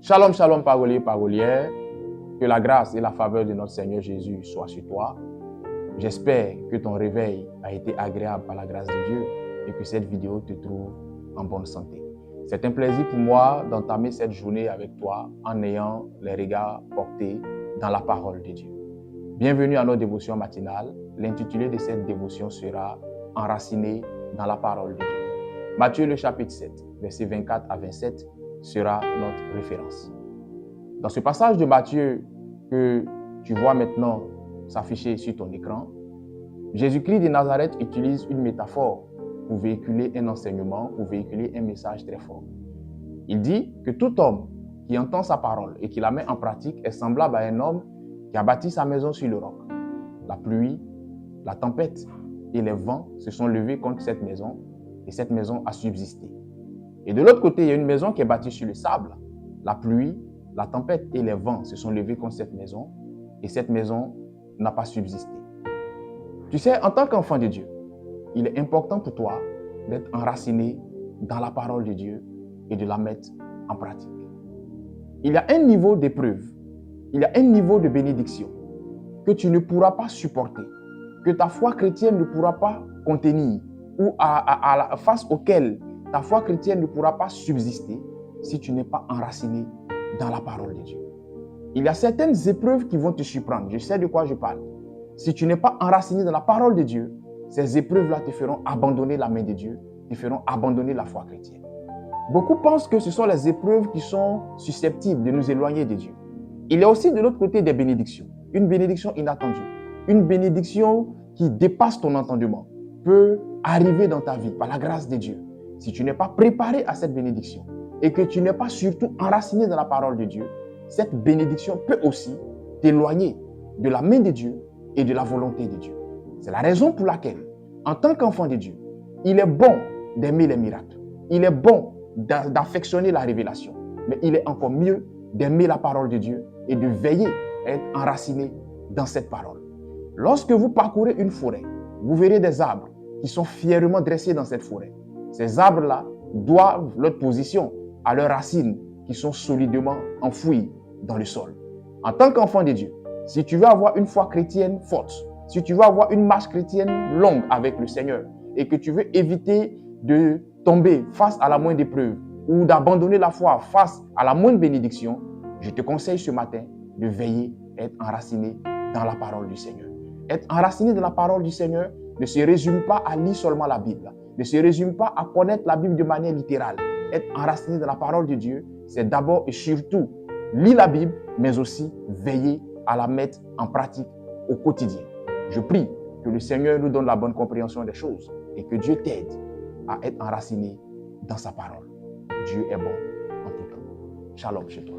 Shalom, shalom, parolier, parolière. Que la grâce et la faveur de notre Seigneur Jésus soient sur toi. J'espère que ton réveil a été agréable par la grâce de Dieu et que cette vidéo te trouve en bonne santé. C'est un plaisir pour moi d'entamer cette journée avec toi en ayant les regards portés dans la parole de Dieu. Bienvenue à notre dévotion matinale. L'intitulé de cette dévotion sera « Enraciné dans la parole de Dieu ». Matthieu le chapitre 7, versets 24 à 27 sera notre référence. Dans ce passage de Matthieu que tu vois maintenant s'afficher sur ton écran, Jésus-Christ de Nazareth utilise une métaphore pour véhiculer un enseignement, pour véhiculer un message très fort. Il dit que tout homme qui entend sa parole et qui la met en pratique est semblable à un homme qui a bâti sa maison sur le roc. La pluie, la tempête et les vents se sont levés contre cette maison et cette maison a subsisté. Et de l'autre côté, il y a une maison qui est bâtie sur le sable. La pluie, la tempête et les vents se sont levés contre cette maison et cette maison n'a pas subsisté. Tu sais, en tant qu'enfant de Dieu, il est important pour toi d'être enraciné dans la parole de Dieu et de la mettre en pratique. Il y a un niveau d'épreuve, il y a un niveau de bénédiction que tu ne pourras pas supporter, que ta foi chrétienne ne pourra pas contenir ou face auquel ta foi chrétienne ne pourra pas subsister si tu n'es pas enraciné dans la parole de Dieu. Il y a certaines épreuves qui vont te surprendre. Je sais de quoi je parle. Si tu n'es pas enraciné dans la parole de Dieu, ces épreuves-là te feront abandonner la main de Dieu, te feront abandonner la foi chrétienne. Beaucoup pensent que ce sont les épreuves qui sont susceptibles de nous éloigner de Dieu. Il y a aussi de l'autre côté des bénédictions. Une bénédiction inattendue. Une bénédiction qui dépasse ton entendement peut arriver dans ta vie par la grâce de Dieu. Si tu n'es pas préparé à cette bénédiction et que tu n'es pas surtout enraciné dans la parole de Dieu, cette bénédiction peut aussi t'éloigner de la main de Dieu et de la volonté de Dieu. C'est la raison pour laquelle, en tant qu'enfant de Dieu, il est bon d'aimer les miracles. Il est bon d'affectionner la révélation. Mais il est encore mieux d'aimer la parole de Dieu et de veiller à être enraciné dans cette parole. Lorsque vous parcourez une forêt, vous verrez des arbres qui sont fièrement dressés dans cette forêt. Ces arbres-là doivent leur position à leurs racines qui sont solidement enfouies dans le sol. En tant qu'enfant de Dieu, si tu veux avoir une foi chrétienne forte, si tu veux avoir une marche chrétienne longue avec le Seigneur et que tu veux éviter de tomber face à la moindre épreuve ou d'abandonner la foi face à la moindre bénédiction, je te conseille ce matin de veiller à être enraciné dans la parole du Seigneur. Être enraciné dans la parole du Seigneur ne se résume pas à lire seulement la Bible, ne se résume pas à connaître la Bible de manière littérale. Être enraciné dans la parole de Dieu, c'est d'abord et surtout lire la Bible, mais aussi veiller à la mettre en pratique au quotidien. Je prie que le Seigneur nous donne la bonne compréhension des choses et que Dieu t'aide à être enraciné dans sa parole. Dieu est bon en tout temps. Shalom chez toi.